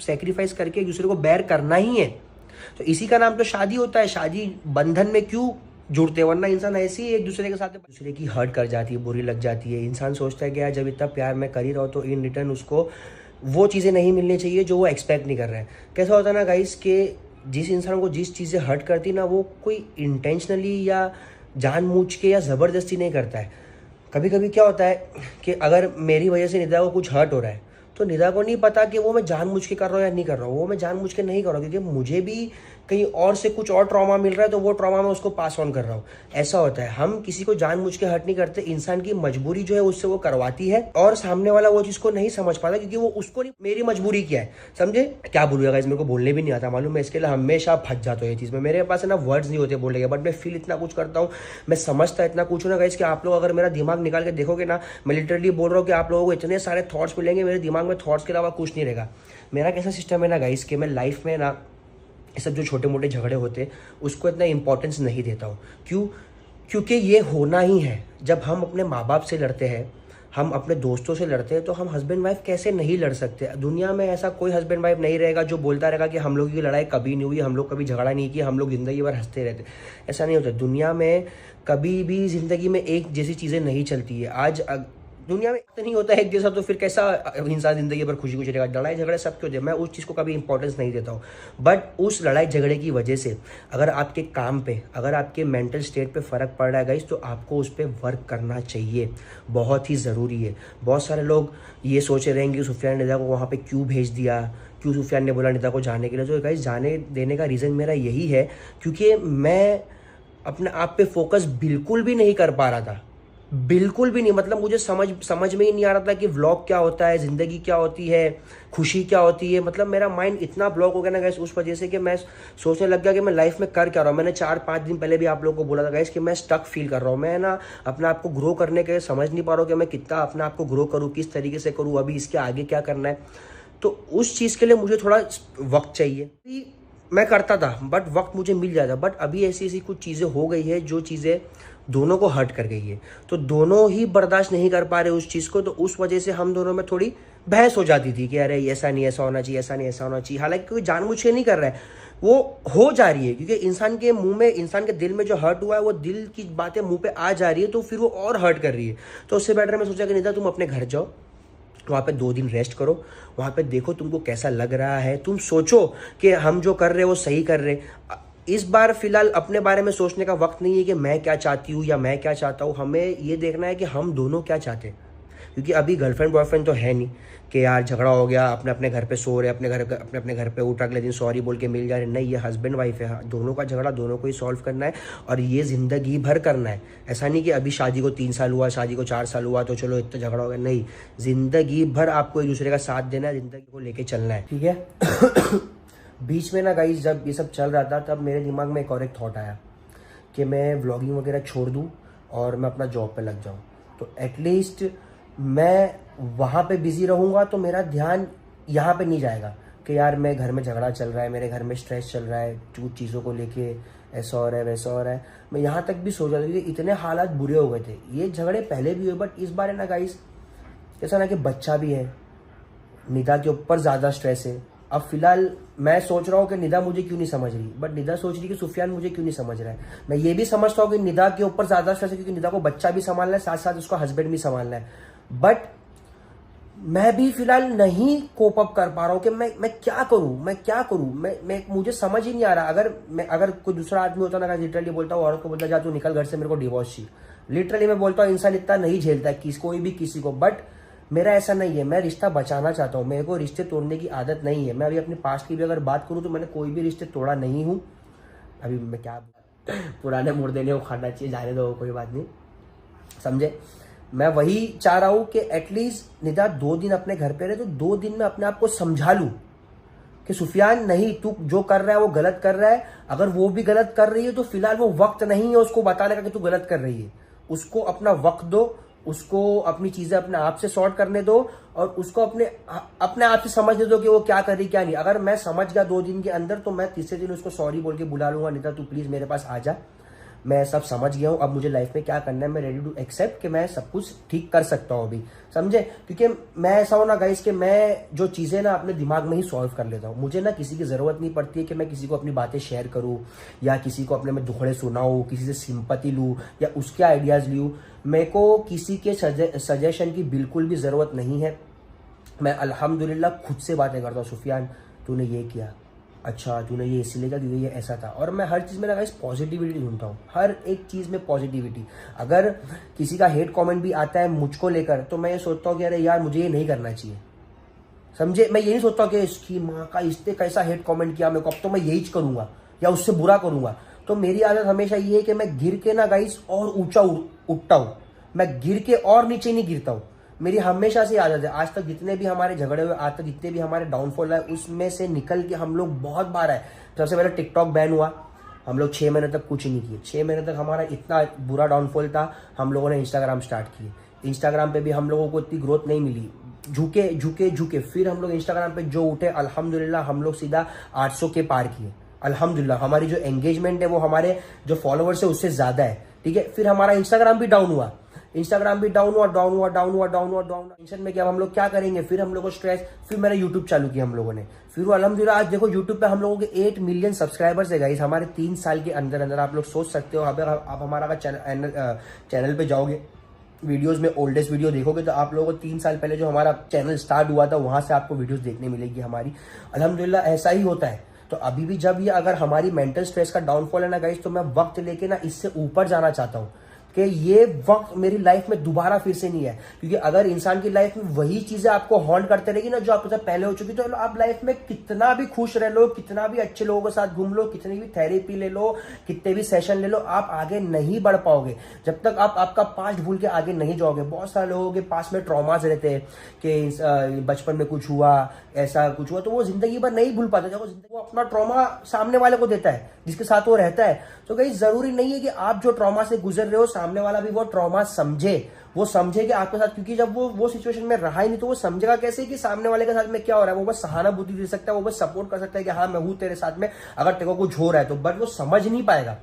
Sacrifice करके एक दूसरे को बेयर करना ही है। तो इसी का नाम तो शादी होता है। शादी बंधन में क्यों जुड़ते, वरना इंसान ऐसे ही एक दूसरे के साथ दूसरे की हर्ट कर जाती है, बुरी लग जाती है। इंसान सोचता है कि यार जब इतना प्यार मैं कर ही रहा हूँ तो इन रिटर्न उसको वो चीज़ें नहीं मिलनी चाहिए जो वो एक्सपेक्ट नहीं कर रहा है। कैसा होता है ना गाइस कि जिस इंसान को जिस चीज़ें हर्ट करती ना, वो कोई इंटेंशनली या जानबूझ के या ज़बरदस्ती नहीं करता है। कभी कभी क्या होता है कि अगर मेरी वजह से निदा को कुछ हर्ट हो रहा है तो निदा को नहीं पता कि वो मैं जानबूझ के कर रहा हूँ या नहीं कर रहा हूँ। वो मैं जानबूझ के नहीं कर रहा हूँ क्योंकि मुझे भी कहीं और से कुछ और ट्रॉमा मिल रहा है, तो वो ट्रॉमा मैं उसको पास ऑन कर रहा हूँ। ऐसा होता है। हम किसी को जानबूझ के हर्ट नहीं करते, इंसान की मजबूरी जो है उससे वो करवाती है, और सामने वाला वो चीज़ को नहीं समझ पाता क्योंकि वो उसको नहीं, मेरी मजबूरी क्या है, समझे क्या बोलूँगा गाइस, मेरे को बोलने भी नहीं आता मालूम है। इसके लिए हमेशा फंस जाता हूँ ये चीज़ में। मेरे पास है ना वर्ड्स नहीं होते बोलने के, बट मैं फील इतना कुछ करता हूँ, मैं समझता इतना कुछ हूँ ना गाइस कि आप लोग अगर मेरा दिमाग निकाल के देखोगे ना, मैं लिटरली बोल रहा हूँ कि आप लोगों को इतने सारे थॉट्स मिलेंगे, मेरे दिमाग में थॉट्स के अलावा कुछ नहीं रहेगा। मेरा कैसा सिस्टम है ना गाइस कि मैं लाइफ में ना ये सब जो छोटे मोटे झगड़े होते उसको इतना इंपॉर्टेंस नहीं देता हूँ। क्यों? क्योंकि ये होना ही है। जब हम अपने माँ बाप से लड़ते हैं, हम अपने दोस्तों से लड़ते हैं, तो हम हस्बैंड वाइफ कैसे नहीं लड़ सकते? दुनिया में ऐसा कोई हस्बैंड वाइफ नहीं रहेगा जो बोलता रहेगा कि हम लोगों की लड़ाई कभी नहीं हुई, हम लोग कभी झगड़ा नहीं किया, हम लोग ज़िंदगी भर हंसते रहते। ऐसा नहीं होता। दुनिया में कभी भी ज़िंदगी में एक जैसी चीज़ें नहीं चलती है। आज दुनिया में नहीं होता है एक जैसा, तो फिर कैसा इंसान जिंदगी भर खुशी खुशी रहेगा? लड़ाई झगड़े सब क्यों दे, मैं उस चीज़ को कभी इंपॉर्टेंस नहीं देता हूँ। बट उस लड़ाई झगड़े की वजह से अगर आपके काम पे, अगर आपके मेंटल स्टेट पे फ़र्क पड़ रहा है गाइस, तो आपको उस पर वर्क करना चाहिए, बहुत ही ज़रूरी है। बहुत सारे लोग ये सोचे रहेंगे कि सुफियान ने निदा को वहाँ पर क्यों भेज दिया, क्यों सुफियान ने बोला निदा को जाने के लिए। तो गाइस जाने देने का रीज़न मेरा यही है क्योंकि मैं अपने आप पे फोकस बिल्कुल भी नहीं कर पा रहा था, बिल्कुल भी नहीं। मतलब मुझे समझ में ही नहीं आ रहा था कि व्लॉग क्या होता है, ज़िंदगी क्या होती है, खुशी क्या होती है। मतलब मेरा माइंड इतना ब्लॉक हो गया ना गाइस उस वजह से कि मैं सोचने लग गया कि मैं लाइफ में कर क्या रहा हूँ। मैंने 4-5 दिन पहले भी आप लोगों को बोला था गाइस कि मैं स्टक फील कर रहा हूँ। मैं ना अपने आप को ग्रो करने के समझ नहीं पा रहा हूँ कि मैं कितना अपने आप को ग्रो करूँ, किस तरीके से करूँ, अभी इसके आगे क्या करना है। तो उस चीज़ के लिए मुझे थोड़ा वक्त चाहिए। मैं करता था बट वक्त मुझे मिल जाता, बट अभी ऐसी ऐसी कुछ चीज़ें हो गई है जो चीज़ें दोनों को हर्ट कर गई है, तो दोनों ही बर्दाश्त नहीं कर पा रहे उस चीज़ को। तो उस वजह से हम दोनों में थोड़ी बहस हो जाती थी कि अरे ऐसा नहीं ऐसा होना चाहिए, ऐसा नहीं ऐसा होना चाहिए। हालांकि कोई जानबूझ के नहीं कर रहा है, वो हो जा रही है क्योंकि इंसान के मुंह में, इंसान के दिल में जो हर्ट हुआ है वो दिल की बातें मुंह पे आ जा रही है, तो फिर वो और हर्ट कर रही है। तो उससे बेटर मैं सोचा कि निदा तुम अपने घर जाओ, वहाँ पे 2 दिन रेस्ट करो, वहाँ पे देखो तुमको कैसा लग रहा है, तुम सोचो कि हम जो कर रहे हैं वो सही कर रहे हैं। इस बार फिलहाल अपने बारे में सोचने का वक्त नहीं है कि मैं क्या चाहती हूँ या मैं क्या चाहता हूँ। हमें ये देखना है कि हम दोनों क्या चाहते हैं, क्योंकि अभी गर्लफ्रेंड बॉयफ्रेंड तो है नहीं कि यार झगड़ा हो गया, अपने अपने घर पे सो रहे, अपने घर पे उठ अगले दिन सॉरी बोल के मिल जा रहे। नहीं, ये हस्बैंड वाइफ है, दोनों का झगड़ा दोनों को ही सॉल्व करना है और ये ज़िंदगी भर करना है। ऐसा नहीं कि अभी शादी को 3 साल हुआ, शादी को 4 साल हुआ तो चलो इतना झगड़ा हो गया। नहीं, ज़िंदगी भर आपको एक दूसरे का साथ देना है, ज़िंदगी को लेके चलना है, ठीक है। बीच में ना गाइस जब ये सब चल रहा था तब मेरे दिमाग में एक और एक थॉट आया कि मैं व्लॉगिंग वगैरह छोड़ दूँ और मैं अपना जॉब पे लग जाऊँ, तो एटलीस्ट मैं वहाँ पे बिजी रहूँगा तो मेरा ध्यान यहाँ पे नहीं जाएगा कि यार मैं घर में झगड़ा चल रहा है, मेरे घर में स्ट्रेस चल रहा है, कुछ चीज़ों को लेके ऐसा हो रहा है वैसा हो रहा है। मैं यहाँ तक भी सोच रहा था क्योंकि इतने हालात बुरे हो गए थे। ये झगड़े पहले भी हुए बट इस बार है ना गाइस ऐसा ना कि बच्चा भी है, निदा के ऊपर ज़्यादा स्ट्रेस है। अब फिलहाल मैं सोच रहा हूँ कि निदा मुझे क्यों नहीं समझ रही, बट निदा सोच रही कि सुफियान मुझे क्यों नहीं समझ रहा है। मैं ये भी समझता हूँ कि निदा के ऊपर ज़्यादा स्ट्रेस है क्योंकि निदा को बच्चा भी संभालना है, साथ साथ उसका हस्बैंड भी संभालना है। बट मैं भी फिलहाल नहीं कोप अप कर पा रहा हूँ कि मैं क्या करूँ, मैं मुझे समझ ही नहीं आ रहा। अगर कोई दूसरा आदमी होता ना, लिटरली बोलता हूँ औरत को, बोलता जा तू निकल घर से, मेरे को डिवोर्स चाहिए। लिटरली मैं बोलता हूँ इंसान इतना नहीं झेलता है कोई भी किसी को, बट मेरा ऐसा नहीं है। मैं रिश्ता बचाना चाहता हूँ, मेरे को रिश्ते तोड़ने की आदत नहीं है। मैं अभी अपने पास्ट की भी अगर बात करूँ तो मैंने कोई भी रिश्ते तोड़ा नहीं हूँ। अभी मैं क्या पुराने मुर्दे ने वो खाना चाहिए, जाने दो, कोई बात नहीं, समझे। मैं वही चाह रहा हूँ कि एटलीस्ट निदा 2 दिन अपने घर पे रहे, तो 2 दिन में अपने आप को समझा लूँ कि सुफियान नहीं, तू जो कर रहा है वो गलत कर रहा है। अगर वो भी गलत कर रही है तो फिलहाल वो वक्त नहीं है उसको बताने का कि तू गलत कर रही है। उसको अपना वक्त दो, उसको अपनी चीजें अपने आप से सॉर्ट करने दो और उसको अपने आप से समझने दो कि वो क्या कर रही क्या नहीं। अगर मैं समझ गया 2 दिन के अंदर तो मैं तीसरे दिन उसको सॉरी बोल के बुला लूंगा, निदा तू प्लीज मेरे पास आ जा, मैं सब समझ गया हूँ, अब मुझे लाइफ में क्या करना है, मैं रेडी टू एक्सेप्ट कि मैं सब कुछ ठीक कर सकता हूँ अभी, समझे। क्योंकि मैं ऐसा हूँ ना गाइस कि मैं जो चीज़ें ना अपने दिमाग में ही सॉल्व कर लेता हूँ। मुझे ना किसी की ज़रूरत नहीं पड़ती है कि मैं किसी को अपनी बातें शेयर करूँ या किसी को अपने में दुखड़े सुनाऊँ, किसी से सिंपैथी लूँ या उसके आइडियाज़ लूँ। मेरे को किसी के सजेशन की बिल्कुल भी ज़रूरत नहीं है। मैं अल्हम्दुलिल्लाह खुद से बातें करता हूँ, सुफियान तूने ये किया, अच्छा तूने ये इसलिए किया क्योंकि ये ऐसा था। और मैं हर चीज़ में ना गाइस पॉजिटिविटी ढूंढता हूँ, हर एक चीज़ में पॉजिटिविटी। अगर किसी का हेट कमेंट भी आता है मुझको लेकर तो मैं ये सोचता हूँ कि अरे यार मुझे ये नहीं करना चाहिए, समझे। मैं ये नहीं सोचता कि इसकी माँ का इसने कैसा हेट कमेंट किया मेरे को, अब तो मैं यही करूँगा या उससे बुरा करूँगा। तो मेरी आदत हमेशा ये है कि मैं गिर के ना गाइस और ऊंचा उठता हूँ, मैं गिर के और नीचे नहीं गिरता हूँ। मेरी हमेशा से आदत है, आज तक जितने भी हमारे झगड़े हुए, आज तक जितने भी हमारे डाउनफॉल है, उसमें से निकल के हम लोग बहुत बार आए। सबसे पहले टिकटॉक बैन हुआ, हम लोग 6 महीने तक कुछ नहीं किए। 6 महीने तक हमारा इतना बुरा डाउनफॉल था, हम लोगों ने इंस्टाग्राम स्टार्ट किए। इंस्टाग्राम पे भी हम लोगों को इतनी ग्रोथ नहीं मिली, झुके झुके झुके, फिर हम लोग इंस्टाग्राम पे जो उठे अल्हम्दुलिल्लाह हम लोग सीधा 800 के पार किए। अल्हम्दुलिल्लाह हमारी जो एंगेजमेंट है वो हमारे जो फॉलोवर्स है उससे ज्यादा है, ठीक है। फिर हमारा इंस्टाग्राम भी डाउन हुआ, इंस्टाग्राम भी डाउन हुआ, डाउन हुआ, डाउन हुआ, डाउन हुआ, डाउन। टेंशन में क्या हम लोग क्या करेंगे, फिर हम लोग को स्ट्रेस, फिर मैंने यूट्यूब चालू किया हम लोगों ने। फिर वो अल्हम्दुलिल्लाह आज देखो यूट्यूब पे हम लोगों के 8 मिलियन सब्सक्राइबर्स है गाइस, हमारे 3 साल के अंदर अंदर। आप लोग सोच सकते हो, अगर आप हमारा चैनल पे जाओगे, वीडियोस में ओल्डेस्ट वीडियो देखोगे तो आप लोगों को 3 साल पहले जो हमारा चैनल स्टार्ट हुआ था वहां से आपको वीडियोस देखने मिलेगी हमारी। अल्हम्दुलिल्लाह ऐसा ही होता है। तो अभी भी जब ये अगर हमारी मेंटल स्ट्रेस का डाउनफॉल है ना गाइस, तो मैं वक्त लेके ना इससे ऊपर जाना चाहता हूँ कि ये वक्त मेरी लाइफ में दोबारा फिर से नहीं है। क्योंकि अगर इंसान की लाइफ में वही चीजें आपको हॉन्ट करते रहेगी ना जो आपके साथ पहले हो चुकी, तो आप लाइफ में कितना भी खुश रह लो, कितना भी अच्छे लोगों के साथ घूम लो, कितनी भी थेरेपी ले लो, कितने भी सेशन ले लो, आप आगे नहीं बढ़ पाओगे जब तक आप आपका पास्ट भूल के आगे नहीं जाओगे। बहुत सारे लोगों के पास में ट्रॉमास रहते हैं कि बचपन में कुछ हुआ, ऐसा कुछ हुआ, तो वो जिंदगी भर नहीं भूल पाते। जब वो अपना ट्रॉमा सामने वाले को देता है जिसके साथ वो रहता है। तो कहीं जरूरी नहीं है कि आप जो ट्रॉमा से गुजर रहे हो सामने वाला भी वो ट्रॉमा समझे, वो समझे कि आपके साथ, क्योंकि जब वो सिचुएशन में रहा ही नहीं तो वो समझेगा कैसे कि सामने वाले के साथ में क्या हो रहा है। वो बस सहानुभूति दे सकता है, वो बस सपोर्ट कर सकता है कि हाँ मैं हूं तेरे साथ में अगर तेरे को कुछ हो रहा है तो, बट वो समझ नहीं पाएगा।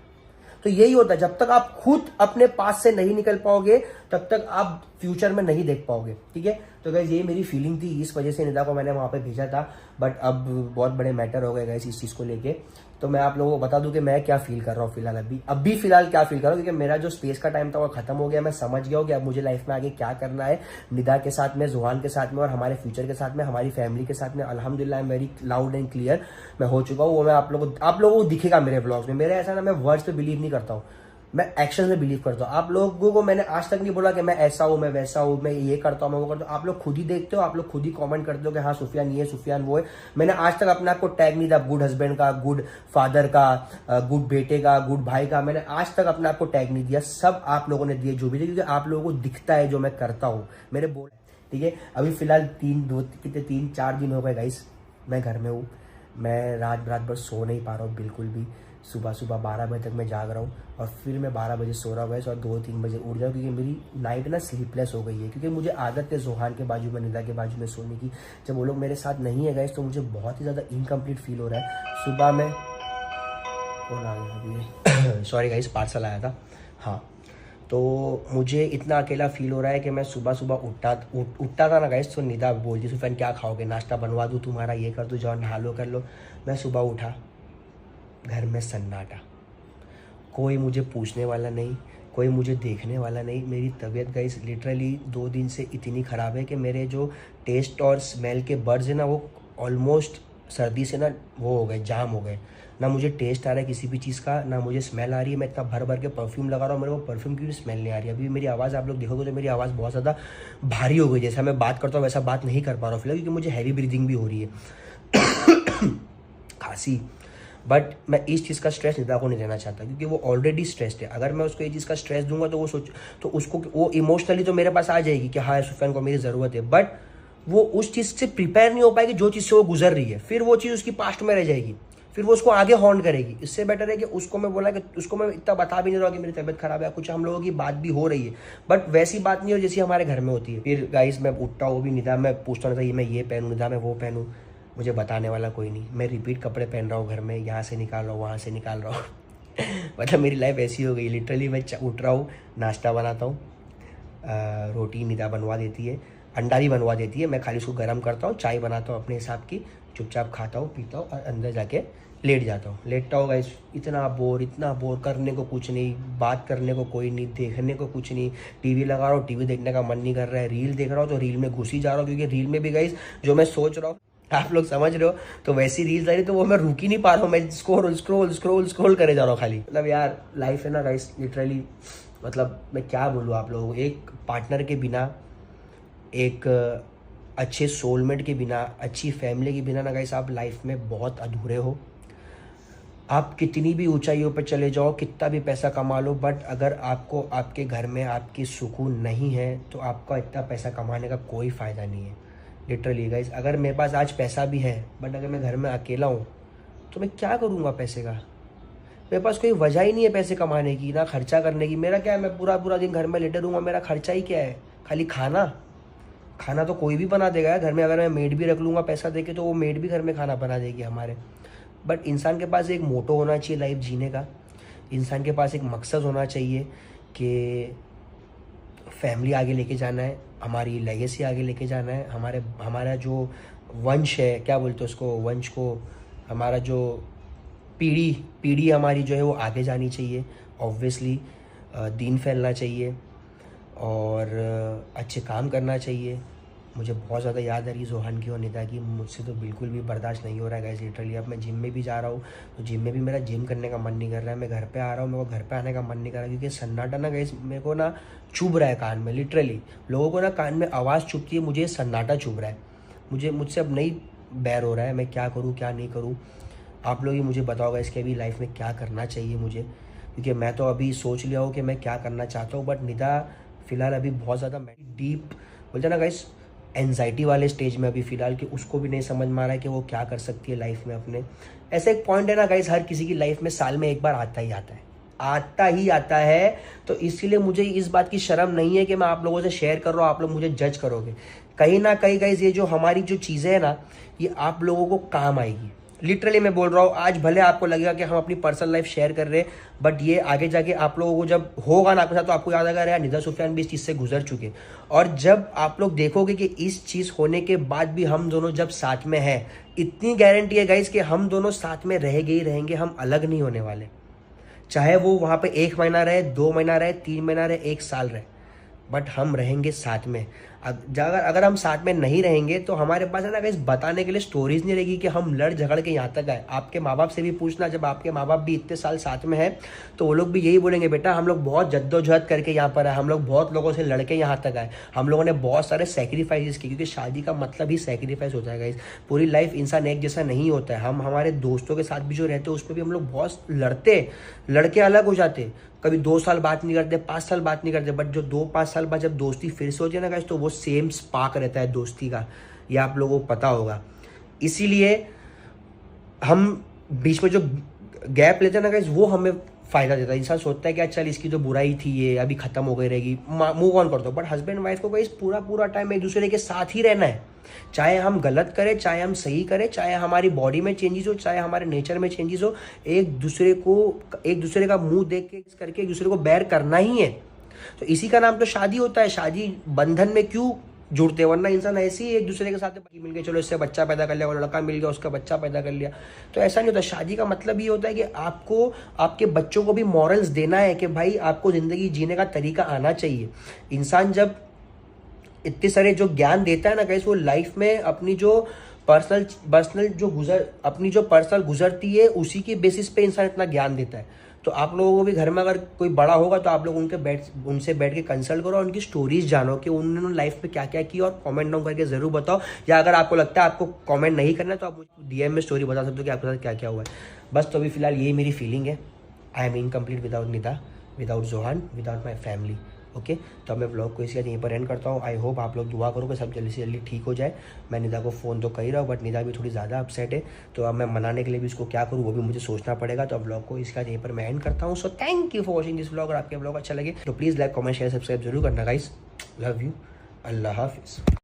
तो यही होता है, जब तक आप खुद अपने पास से नहीं निकल पाओगे तब तक आप फ्यूचर में नहीं देख पाओगे, ठीक है। तो गाइस ये मेरी फीलिंग थी, इस वजह से निदा को मैंने वहां पे भेजा था। बट अब बहुत बड़े मैटर हो गए गाइस इस चीज को लेके। तो मैं आप लोगों को बता दूं कि मैं क्या फील कर रहा हूँ फिलहाल, अभी फिलहाल क्या फील कर रहा हूँ, क्योंकि मेरा जो स्पेस का टाइम था वो खत्म हो गया। मैं समझ गया हूँ कि अब मुझे लाइफ में आगे क्या करना है, निदा के साथ में, जुहान के साथ में और हमारे फ्यूचर के साथ में, हमारी फैमिली के साथ में। अल्हम्दुलिल्लाह I am very loud and clear मैं हो चुका हूँ। वो मैं आप लोगों को दिखेगा मेरे ब्लॉग्स में। मेरे ऐसा ना, मैं वर्ड्स पे बिलीव नहीं करता हूँ, मैं एक्शन में बिलीव करता हूँ। आप लोगों को मैंने आज तक नहीं बोला कि मैं ऐसा हूँ, मैं वैसा हूँ, मैं ये करता हूँ, मैं वो करता हूँ। आप लोग खुद ही देखते हो, आप लोग खुद ही कमेंट करते हो कि हाँ सुफियान ये, सुफियान वो है। मैंने आज तक अपने आप को टैग नहीं दिया गुड हस्बैंड का, गुड फादर का, गुड बेटे का, गुड भाई का। मैंने आज तक अपने आप को टैग नहीं दिया, सब आप लोगों ने दिए जो भी, क्योंकि आप लोगों को दिखता है जो मैं करता हूँ, मेरे बोल, ठीक है। अभी फिलहाल 3-4 दिन हो गए गाइस, मैं घर में हूँ। मैं रात भर सो नहीं पा रहा हूँ बिल्कुल भी। सुबह 12 बजे तक मैं जाग रहा हूँ और फिर मैं 12 बजे सो रहा हूँ और 2-3 बजे उठ जाऊँ, क्योंकि मेरी नाइट ना स्लीपलेस हो गई है। क्योंकि मुझे आदत है जुहान के बाजू में, निदा के बाजू में सोने की। जब वो लोग मेरे साथ नहीं है गाइस तो मुझे बहुत ही ज़्यादा इनकम्प्लीट फील हो रहा है। सुबह में कौन आ गया अभी सॉरी गाइस, पार्सल आया था। हाँ, तो मुझे इतना अकेला फील हो रहा है कि मैं सुबह उठता था ना गाइस, तो निदा बोलती सुफियान क्या खाओगे, नाश्ता बनवा दूँ तुम्हारा, ये कर दूँ, जाओ नहा लो, कर लो। मैं सुबह उठा, घर में सन्नाटा, कोई मुझे पूछने वाला नहीं, कोई मुझे देखने वाला नहीं। मेरी तबीयत गाइस लिटरली 2 दिन से इतनी ख़राब है कि मेरे जो टेस्ट और स्मेल के बर्ड्स हैं ना वो ऑलमोस्ट सर्दी से ना वो हो गए, जाम हो गए। ना मुझे टेस्ट आ रहा है किसी भी चीज़ का, ना मुझे स्मेल आ रही है। मैं इतना भर के परफ्यूम लगा रहा हूँ, मेरे को परफ्यूम की भी स्मेल नहीं आ रही है। अभी मेरी आवाज़ आप लोग देखोगे तो मेरी आवाज़ बहुत ज़्यादा भारी हो गई, जैसा मैं बात करता हूँ वैसा बात नहीं कर पा रहा हूँ फिलहाल, क्योंकि मुझे हैवी ब्रीदिंग भी हो रही है खांसी। बट मैं इस चीज़ का स्ट्रेस निदा को नहीं देना चाहता, क्योंकि वो ऑलरेडी स्ट्रेस्ड है। अगर मैं उसको ये चीज़ का स्ट्रेस दूंगा तो वो इमोशनली तो मेरे पास आ जाएगी कि हाँ सुफियान को मेरी ज़रूरत है, बट वो उस चीज़ से प्रिपेयर नहीं हो पाएगी जो चीज़ से वो गुजर रही है। फिर वो चीज़ उसकी पास्ट में रह जाएगी, फिर वो उसको आगे हॉन्ट करेगी। इससे बेटर है कि उसको मैं बोला कि उसको मैं इतना बता भी नहीं रहा कि मेरी तबीयत खराब है, कुछ हम लोगों की बात भी हो रही है, बट वैसी बात नहीं हो जैसी हमारे घर में होती है। फिर गाइस मैं उठता हूँ भी, निदा मैं पूछता नहीं था ये मैं ये पहनूँ, निदा मैं वो पहनूँ, मुझे बताने वाला कोई नहीं। मैं रिपीट कपड़े पहन रहा हूँ घर में, यहाँ से निकाल रहा हूँ, वहाँ से निकाल रहा हूँ मतलब मेरी लाइफ ऐसी हो गई लिटरली। मैं उठ रहा हूँ, नाश्ता बनाता हूँ, रोटी निदा बनवा देती है, अंडा भी बनवा देती है, मैं खाली उसको गर्म करता हूँ, चाय बनाता हूँ अपने हिसाब की, चुपचाप खाता हूँ पीता हूँ और अंदर जाके लेट जाता हूँ। लेटता होगा इतना बोर, करने को कुछ नहीं, बात करने को कोई नहीं, देखने को कुछ नहीं। टीवी लगा रहा हूँ, टीवी देखने का मन नहीं कर रहा है, रील देख रहा हूँ तो रील में घुस ही जा रहा हूँ, क्योंकि रील में भी गाइस जो मैं सोच रहा हूँ आप लोग समझ रहे हो, तो वैसी रील्स आ रही तो वो मैं रुक ही नहीं पा रहा हूँ, मैं स्क्रोल करे जा रहा हूँ खाली। मतलब यार लाइफ है ना गाइस लिटरली, मतलब मैं क्या बोलूँ आप लोगों को, एक पार्टनर के बिना, एक अच्छे सोलमेट के बिना, अच्छी फैमिली के बिना ना गाइस आप लाइफ में बहुत अधूरे हो। आप कितनी भी ऊंचाइयों पर चले जाओ, कितना भी पैसा कमा लो, बट अगर आपको आपके घर में आपकी सुकून नहीं है तो आपका इतना पैसा कमाने का कोई फ़ायदा नहीं है। लिटरली गाइस, अगर मेरे पास आज पैसा भी है बट अगर मैं घर में अकेला हूँ तो मैं क्या करूँगा पैसे का? मेरे पास कोई वजह ही नहीं है पैसे कमाने की, ना खर्चा करने की। मेरा क्या है, मैं पूरा पूरा दिन घर में लेटे रहूँगा, मेरा खर्चा ही क्या है? खाली खाना। खाना तो कोई भी बना देगा यार घर में, अगर मैं मेड भी रख लूँगा पैसा देके तो वो मेड भी घर में खाना बना देगी हमारे। बट इंसान के पास एक मोटो होना चाहिए लाइफ जीने का, इंसान के पास एक मकसद होना चाहिए कि फैमिली आगे लेके जाना है, हमारी लेगेसी आगे लेके जाना है, हमारा जो वंश है, क्या बोलते हैं उसको, वंश को, हमारा जो पीढ़ी हमारी जो है वो आगे जानी चाहिए। ऑब्वियसली दीन फैलना चाहिए और अच्छे काम करना चाहिए। मुझे बहुत ज़्यादा याद आ रही जोहान की और निदा की, मुझसे तो बिल्कुल भी बर्दाश्त नहीं हो रहा है गाइस लिटरली। अब मैं जिम में भी जा रहा हूँ तो जिम में भी मेरा जिम करने का मन नहीं कर रहा है, मैं घर पे आ रहा हूँ मेरे को घर पे आने का मन नहीं कर रहा, क्योंकि सन्नाटा ना गाइस मेरे को ना चुभ रहा है कान में। लिटरली लोगों को ना कान में आवाज़ चुभती है, मुझे सन्नाटा चुभ रहा है, मुझसे अब नहीं बैर हो रहा है, मैं क्या करूँ क्या नहीं करूँ। आप लोग ही मुझे बताओगे इसके अभी लाइफ में क्या करना चाहिए मुझे, क्योंकि मैं तो अभी सोच लिया हूँ कि मैं क्या करना चाहता हूँ, बट निदा फिलहाल अभी बहुत ज़्यादा डीप बोलते ना गाइस एनजाइटी वाले स्टेज में अभी फ़िलहाल, कि उसको भी नहीं समझ में आ रहा है कि वो क्या कर सकती है लाइफ में अपने। ऐसा एक पॉइंट है ना गाइस, हर किसी की लाइफ में साल में एक बार आता ही आता है। तो इसीलिए मुझे इस बात की शर्म नहीं है कि मैं आप लोगों से शेयर कर रहा हूँ, आप लोग मुझे जज करोगे। कहीं ना कहीं गाइस ये जो हमारी जो चीज़ें हैं ना, ये आप लोगों को काम आएगी। लिटरली मैं बोल रहा हूँ, आज भले आपको लगेगा कि हम अपनी पर्सनल लाइफ शेयर कर रहे हैं, बट ये आगे जाके आप लोगों को जब होगा ना आपके साथ तो आपको याद आएगा यार निदा सुफियान भी इस चीज़ से गुजर चुके। और जब आप लोग देखोगे कि इस चीज़ होने के बाद भी हम दोनों जब साथ में हैं, इतनी गारंटी है गाइस कि हम दोनों साथ में रहेंगे ही रहेंगे, हम अलग नहीं होने वाले। चाहे वो वहाँ पे 1 महीना रहे, 2 महीना रहे, 3 महीना रहे, 1 साल रहे, बट हम रहेंगे साथ में। अगर हम साथ में नहीं रहेंगे तो हमारे पास है ना गाइस बताने के लिए स्टोरीज नहीं रहेगी कि हम लड़ झगड़ के यहाँ तक आए। आपके माँ बाप से भी पूछना, जब आपके माँ बाप भी इतने साल साथ में हैं तो वो लोग भी यही बोलेंगे, बेटा हम लोग बहुत जद्दोजहद करके यहाँ पर आए, हम लोग बहुत लोगों से लड़के यहाँ तक आए, हम लोगों ने बहुत सारे सेक्रीफाइसेस किए, क्योंकि शादी का मतलब ही सेक्रीफाइस होता है गाइस। पूरी लाइफ इंसान एक जैसा नहीं होता है। हम हमारे दोस्तों के साथ भी जो रहते हैं उस पर भी हम लोग बहुत लड़के अलग हो जाते, कभी 2 साल बात नहीं करते, 5 साल बात नहीं करते, बट जो 2-5 साल बाद जब दोस्ती फिर से होती है ना गाइस, तो वो सेम स्पार्क रहता है दोस्ती का, ये आप लोगों को पता होगा। इसीलिए हम बीच में जो गैप लेते हैं ना गाइस, वो हमें फायदा देता है। इंसान सोचता है कि चल इसकी तो बुराई थी, ये अभी खत्म हो गई रहेगी, मूव ऑन कर दो। बट हस्बैंड वाइफ को गाइस पूरा टाइम एक दूसरे के साथ ही रहना है, चाहे हम गलत करें, चाहे हम सही करें, चाहे हमारी बॉडी में चेंजेस हो, चाहे हमारे नेचर में चेंजेस हो, एक दूसरे का मुंह देख के करके एक दूसरे को बैर करना ही है। तो इसी का नाम तो शादी होता है। शादी बंधन में क्यों जुड़ते, वरना इंसान ऐसे ही एक दूसरे के साथ मिल गए, चलो इससे बच्चा पैदा कर लिया, वो लड़का मिल गया उसका बच्चा पैदा कर लिया, तो ऐसा नहीं होता। शादी का मतलब ये होता है कि आपको आपके बच्चों को भी मॉरल्स देना है कि भाई आपको जिंदगी जीने का तरीका आना चाहिए। इंसान जब इतने सारे जो ज्ञान देता है ना गाइस, वो लाइफ में अपनी जो पर्सनल गुजरती है उसी के बेसिस पे इंसान इतना ज्ञान देता है। तो आप लोगों को भी घर में अगर कोई बड़ा होगा तो आप लोग उनसे बैठ के कंसल्ट करो और उनकी स्टोरीज जानो कि उन्होंने लाइफ में क्या क्या किया, और कमेंट डाउन करके जरूर बताओ। या अगर आपको लगता है आपको कमेंट नहीं करना तो आप मुझे डीएम में स्टोरी बता सकते हो कि आपके साथ क्या क्या हुआ है। बस तो अभी फिलहाल यही मेरी फीलिंग है। I am incomplete without Nida, without Johan, without my family. Okay, तो मैं ब्लॉग को इसके यहीं पर एंड करता हूँ। आई होप आप लोग दुआ करो कि सब जल्दी से जल्दी ठीक हो जाए। मैं निदा को फ़ोन तो कर ही रहा हूँ, बट निदा भी थोड़ी ज़्यादा अपसेट है, तो अब मैं मनाने के लिए भी इसको क्या करूँ वो भी मुझे सोचना पड़ेगा। तो अब ब्लॉग को इसका यहीं पर मैं एंड करता हूँ। So thank you for watching this blog. और आपके ब्लॉग अच्छा लगे तो please like comment share subscribe जरूर करना गाइस। लव यू, अल्लाह हाफिज़।